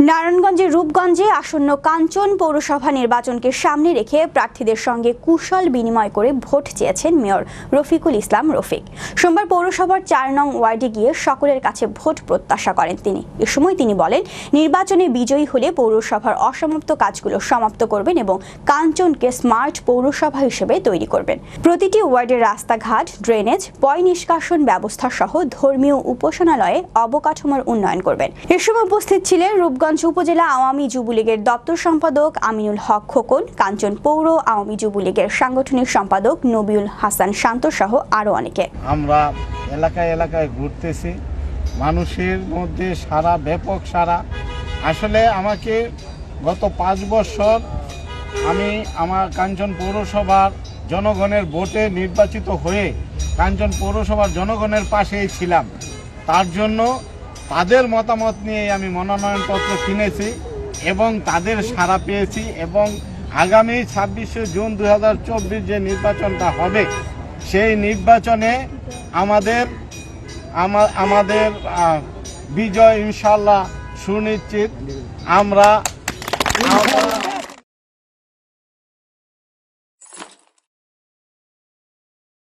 নারায়ণগঞ্জের রূপগঞ্জে আসন্ন কাঞ্চন পৌরসভা নির্বাচনকে সামনে রেখে প্রার্থীদের সঙ্গে কুশল বিনিময় করে ভোট চেয়েছেন মেয়র রফিকুল ইসলাম রফিক। সোমবার পৌরসভার ৪ নং ওয়ার্ডে গিয়ে সকলের কাছে ভোট প্রত্যাশা করেন তিনি। এ সময় তিনি বলেন, নির্বাচনে বিজয়ী হলে পৌরসভার অসমাপ্ত কাজগুলো সমাপ্ত করবেন এবং কাঞ্চনকে স্মার্ট পৌরসভা হিসেবে তৈরি করবেন। প্রতিটি ওয়ার্ডের রাস্তাঘাট, ড্রেনেজ, পয় নিষ্কাশন ব্যবস্থা সহ ধর্মীয় উপাসনালয়ে অবকাঠামোর উন্নয়ন করবেন। এ সময় উপস্থিত ছিলেন রূপগঞ্জ উপজেলা আওয়ামী যুবলীগের দপ্তর সম্পাদক আমিনুল হক খোকন, কাঞ্চন পৌর আওয়ামী যুবলীগের সাংগঠনিক সম্পাদক নবিউল হাসান শান্ত সহ আরো অনেকে। আমরা এলাকায় এলাকায় ঘুরতেছি, মানুষের মধ্যে সারা, ব্যাপক সারা। আসলে আমাকে গত 5 বছর আমি আমার কাঞ্চন পৌরসভার জনগণের ভোটে নির্বাচিত হয়ে কাঞ্চন পৌরসভার জনগণের পাশেই ছিলাম। তার জন্য তাদের মতামত নিয়ে আমি মনোনয়নপত্র কিনেছি এবং তাদের সাড়া পেয়েছি এবং আগামী 26শে জুন 2024 যে নির্বাচনটা হবে সেই নির্বাচনে আমাদের বিজয় ইনশাল্লাহ সুনিশ্চিত। আমরা